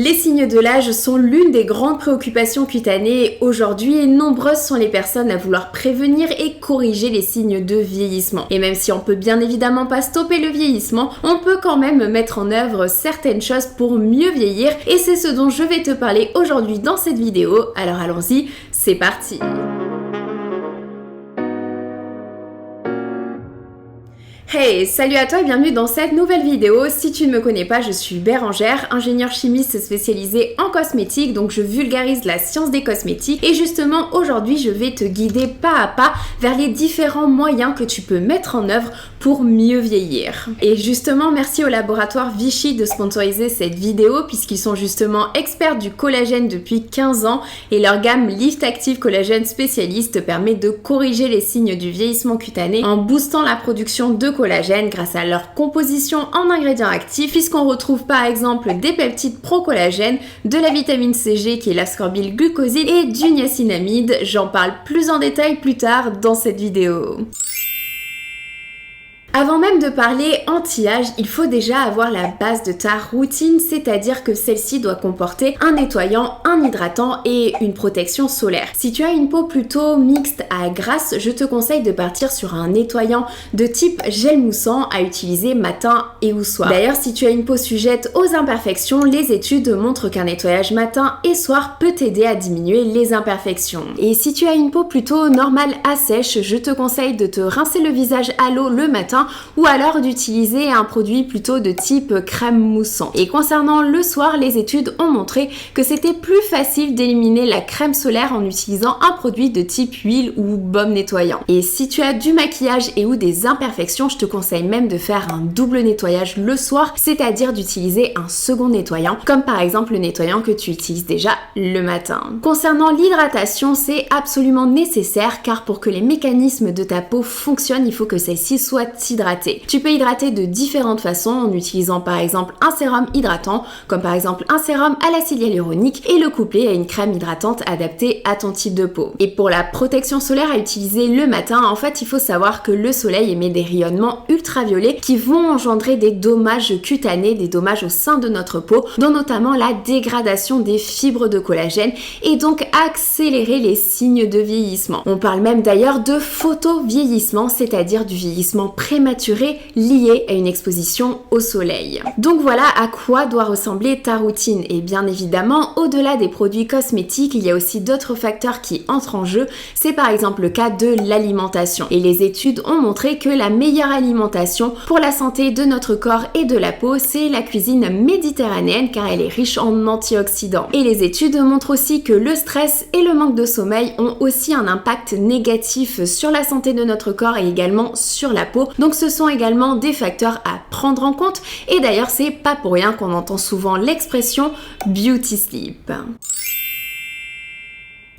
Les signes de l'âge sont l'une des grandes préoccupations cutanées aujourd'hui et nombreuses sont les personnes à vouloir prévenir et corriger les signes de vieillissement. Et même si on peut bien évidemment pas stopper le vieillissement, on peut quand même mettre en œuvre certaines choses pour mieux vieillir et c'est ce dont je vais te parler aujourd'hui dans cette vidéo. Alors allons-y, c'est parti! Hey, salut à toi et bienvenue dans cette nouvelle vidéo. Si tu ne me connais pas, je suis Bérangère, ingénieure chimiste spécialisée en cosmétique, donc je vulgarise la science des cosmétiques et justement aujourd'hui je vais te guider pas à pas vers les différents moyens que tu peux mettre en œuvre pour mieux vieillir. Et justement, merci au laboratoire Vichy de sponsoriser cette vidéo puisqu'ils sont justement experts du collagène depuis 15 ans et leur gamme Lift Active Collagène Spécialiste permet de corriger les signes du vieillissement cutané en boostant la production de collagène grâce à leur composition en ingrédients actifs puisqu'on retrouve par exemple des peptides pro-collagène, de la vitamine CG qui est l'ascorbylglucoside et du niacinamide. J'en parle plus en détail plus tard dans cette vidéo. Avant même de parler anti-âge, il faut déjà avoir la base de ta routine, c'est-à-dire que celle-ci doit comporter un nettoyant, un hydratant et une protection solaire. Si tu as une peau plutôt mixte à grasse, je te conseille de partir sur un nettoyant de type gel moussant à utiliser matin et ou soir. D'ailleurs, si tu as une peau sujette aux imperfections, les études montrent qu'un nettoyage matin et soir peut t'aider à diminuer les imperfections. Et si tu as une peau plutôt normale à sèche, je te conseille de te rincer le visage à l'eau le matin ou alors d'utiliser un produit plutôt de type crème moussant. Et concernant le soir, les études ont montré que c'était plus facile d'éliminer la crème solaire en utilisant un produit de type huile ou baume nettoyant. Et si tu as du maquillage et ou des imperfections, je te conseille même de faire un double nettoyage le soir, c'est-à-dire d'utiliser un second nettoyant, comme par exemple le nettoyant que tu utilises déjà le matin. Concernant l'hydratation, c'est absolument nécessaire car pour que les mécanismes de ta peau fonctionnent, il faut que celle-ci soit hydrater. Tu peux hydrater de différentes façons en utilisant par exemple un sérum hydratant, comme par exemple un sérum à l'acide hyaluronique et le coupler à une crème hydratante adaptée à ton type de peau. Et pour la protection solaire à utiliser le matin, en fait il faut savoir que le soleil émet des rayonnements ultraviolets qui vont engendrer des dommages cutanés, des dommages au sein de notre peau, dont notamment la dégradation des fibres de collagène et donc accélérer les signes de vieillissement. On parle même d'ailleurs de photovieillissement, c'est-à-dire du vieillissement prématuré lié à une exposition au soleil. Donc voilà à quoi doit ressembler ta routine. Et bien évidemment, au-delà des produits cosmétiques, il y a aussi d'autres facteurs qui entrent en jeu. C'est par exemple le cas de l'alimentation. Et les études ont montré que la meilleure alimentation pour la santé de notre corps et de la peau, c'est la cuisine méditerranéenne car elle est riche en antioxydants. Et les études montrent aussi que le stress et le manque de sommeil ont aussi un impact négatif sur la santé de notre corps et également sur la peau. Donc ce sont également des facteurs à prendre en compte et d'ailleurs c'est pas pour rien qu'on entend souvent l'expression beauty sleep.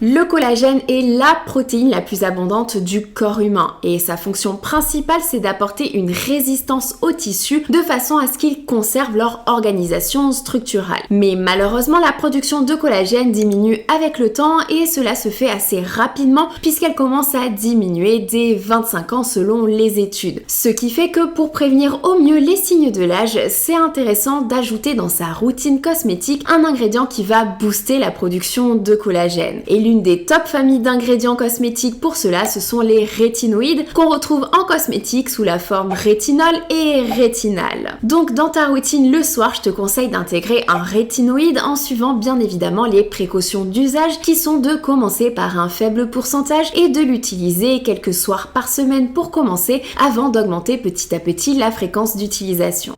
Le collagène est la protéine la plus abondante du corps humain et sa fonction principale c'est d'apporter une résistance aux tissus de façon à ce qu'ils conservent leur organisation structurale. Mais malheureusement la production de collagène diminue avec le temps et cela se fait assez rapidement puisqu'elle commence à diminuer dès 25 ans selon les études. Ce qui fait que pour prévenir au mieux les signes de l'âge, c'est intéressant d'ajouter dans sa routine cosmétique un ingrédient qui va booster la production de collagène. Et l'une des top familles d'ingrédients cosmétiques pour cela, ce sont les rétinoïdes qu'on retrouve en cosmétique sous la forme rétinol et rétinal. Donc dans ta routine le soir, je te conseille d'intégrer un rétinoïde en suivant bien évidemment les précautions d'usage qui sont de commencer par un faible pourcentage et de l'utiliser quelques soirs par semaine pour commencer avant d'augmenter petit à petit la fréquence d'utilisation.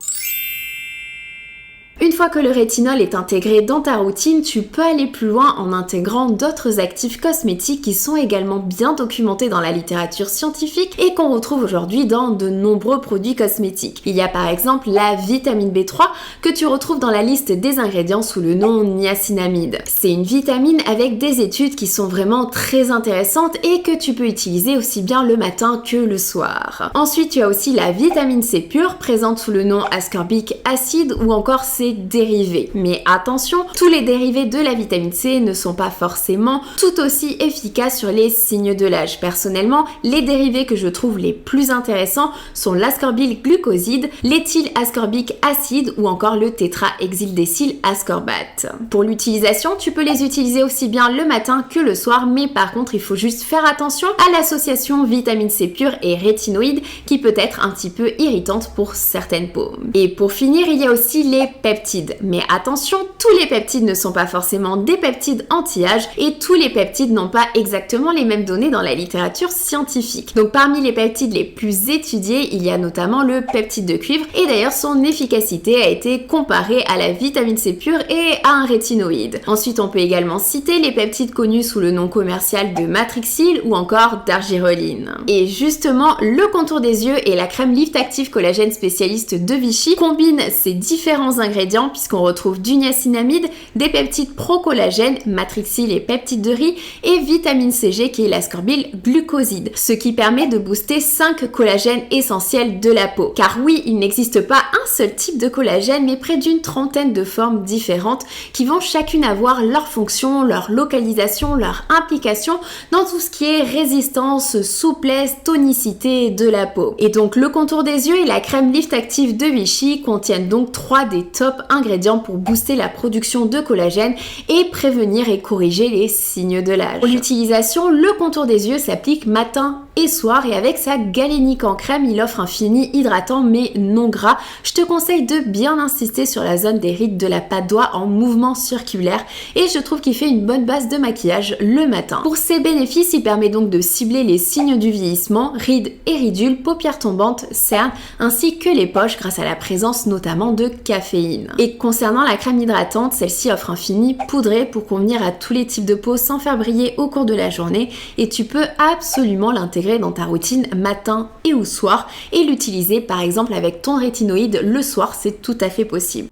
Une fois que le rétinol est intégré dans ta routine, tu peux aller plus loin en intégrant d'autres actifs cosmétiques qui sont également bien documentés dans la littérature scientifique et qu'on retrouve aujourd'hui dans de nombreux produits cosmétiques. Il y a par exemple la vitamine B3 que tu retrouves dans la liste des ingrédients sous le nom niacinamide. C'est une vitamine avec des études qui sont vraiment très intéressantes et que tu peux utiliser aussi bien le matin que le soir. Ensuite, tu as aussi la vitamine C pure présente sous le nom ascorbic acide ou encore C ses dérivés. Mais attention, tous les dérivés de la vitamine C ne sont pas forcément tout aussi efficaces sur les signes de l'âge. Personnellement, les dérivés que je trouve les plus intéressants sont l'ascorbyl-glucoside, l'éthyl-ascorbique acide ou encore le tétrahexyldécyl-ascorbate. Pour l'utilisation, tu peux les utiliser aussi bien le matin que le soir, mais par contre, il faut juste faire attention à l'association vitamine C pure et rétinoïde qui peut être un petit peu irritante pour certaines peaux. Et pour finir, il y a aussi les peptides. Mais attention, tous les peptides ne sont pas forcément des peptides anti-âge et tous les peptides n'ont pas exactement les mêmes données dans la littérature scientifique. Donc parmi les peptides les plus étudiés, il y a notamment le peptide de cuivre et d'ailleurs son efficacité a été comparée à la vitamine C pure et à un rétinoïde. Ensuite, on peut également citer les peptides connus sous le nom commercial de matrixyl ou encore d'argireline. Et justement, le contour des yeux et la crème Lift Active Collagène spécialiste de Vichy combinent ces différents ingrédients puisqu'on retrouve du niacinamide, des peptides pro-collagène, matrixyl et peptides de riz et vitamine CG qui est l'ascorbyl-glucoside, ce qui permet de booster 5 collagènes essentiels de la peau. Car oui, il n'existe pas un seul type de collagène mais près d'une trentaine de formes différentes qui vont chacune avoir leur fonction, leur localisation, leur implication dans tout ce qui est résistance, souplesse, tonicité de la peau. Et donc le contour des yeux et la crème Lift Active de Vichy contiennent donc 3 des top ingrédients pour booster la production de collagène et prévenir et corriger les signes de l'âge. Pour l'utilisation, le contour des yeux s'applique matin et soir et avec sa galénique en crème, il offre un fini hydratant mais non gras. Je te conseille de bien insister sur la zone des rides de la patte d'oie en mouvement circulaire et je trouve qu'il fait une bonne base de maquillage le matin. Pour ses bénéfices, il permet donc de cibler les signes du vieillissement, rides et ridules, paupières tombantes, cernes ainsi que les poches grâce à la présence notamment de caféine. Et concernant la crème hydratante, celle-ci offre un fini poudré pour convenir à tous les types de peau sans faire briller au cours de la journée et tu peux absolument l'intégrer dans ta routine matin et ou soir et l'utiliser par exemple avec ton rétinoïde le soir, c'est tout à fait possible.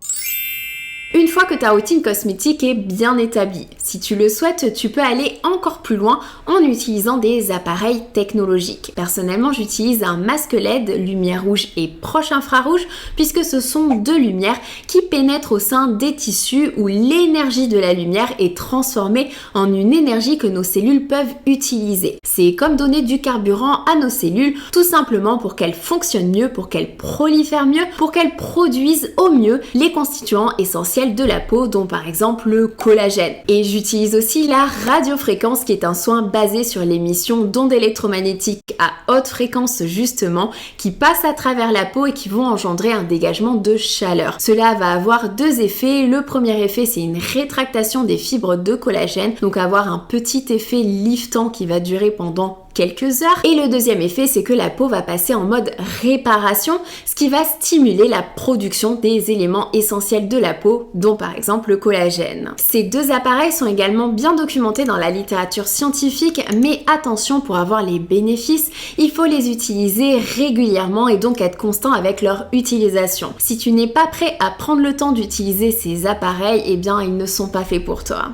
Une fois que ta routine cosmétique est bien établie, si tu le souhaites, tu peux aller encore plus loin en utilisant des appareils technologiques. Personnellement, j'utilise un masque LED, lumière rouge et proche infrarouge, puisque ce sont deux lumières qui pénètrent au sein des tissus où l'énergie de la lumière est transformée en une énergie que nos cellules peuvent utiliser. C'est comme donner du carburant à nos cellules, tout simplement pour qu'elles fonctionnent mieux, pour qu'elles prolifèrent mieux, pour qu'elles produisent au mieux les constituants essentiels de la peau, dont par exemple le collagène. Et j'utilise aussi la radiofréquence qui est un soin basé sur l'émission d'ondes électromagnétiques à haute fréquence justement, qui passent à travers la peau et qui vont engendrer un dégagement de chaleur. Cela va avoir deux effets. Le premier effet, c'est une rétractation des fibres de collagène, donc avoir un petit effet liftant qui va durer pendant quelques heures. Et le deuxième effet, c'est que la peau va passer en mode réparation, ce qui va stimuler la production des éléments essentiels de la peau, dont par exemple le collagène. Ces deux appareils sont également bien documentés dans la littérature scientifique, mais attention, pour avoir les bénéfices, il faut les utiliser régulièrement et donc être constant avec leur utilisation. Si tu n'es pas prêt à prendre le temps d'utiliser ces appareils, eh bien ils ne sont pas faits pour toi.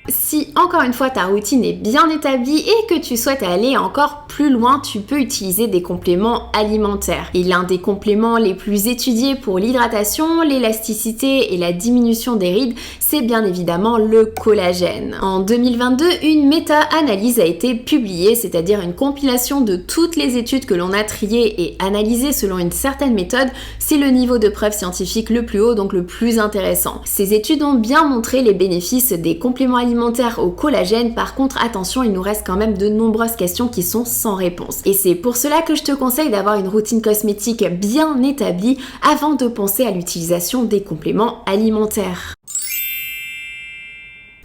Si encore une fois ta routine est bien établie et que tu souhaites aller encore plus loin, tu peux utiliser des compléments alimentaires. Et l'un des compléments les plus étudiés pour l'hydratation, l'élasticité et la diminution des rides, c'est bien évidemment le collagène. En 2022, une méta-analyse a été publiée, c'est-à-dire une compilation de toutes les études que l'on a triées et analysées selon une certaine méthode. C'est le niveau de preuve scientifique le plus haut, donc le plus intéressant. Ces études ont bien montré les bénéfices des compléments alimentaires au collagène. Par contre, attention, il nous reste quand même de nombreuses questions qui sont sans réponse. Et c'est pour cela que je te conseille d'avoir une routine cosmétique bien établie avant de penser à l'utilisation des compléments alimentaires.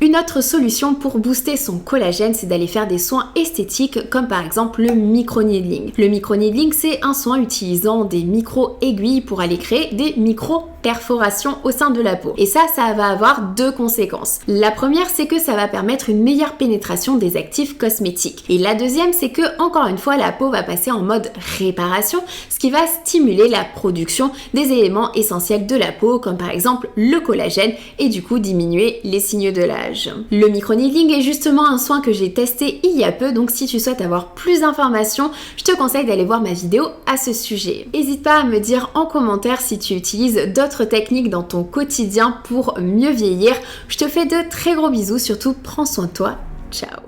Une autre solution pour booster son collagène, c'est d'aller faire des soins esthétiques comme par exemple le micro-needling. Le micro-needling, c'est un soin utilisant des micro-aiguilles pour aller créer des micro-perforations au sein de la peau. Et ça va avoir deux conséquences. La première, c'est que ça va permettre une meilleure pénétration des actifs cosmétiques. Et la deuxième, c'est que, encore une fois, la peau va passer en mode réparation, ce qui va stimuler la production des éléments essentiels de la peau, comme par exemple le collagène, et du coup diminuer les signes de l'âge. visage. Le micro-needling est justement un soin que j'ai testé il y a peu, donc si tu souhaites avoir plus d'informations, je te conseille d'aller voir ma vidéo à ce sujet. N'hésite pas à me dire en commentaire si tu utilises d'autres techniques dans ton quotidien pour mieux vieillir. Je te fais de très gros bisous, surtout prends soin de toi. Ciao!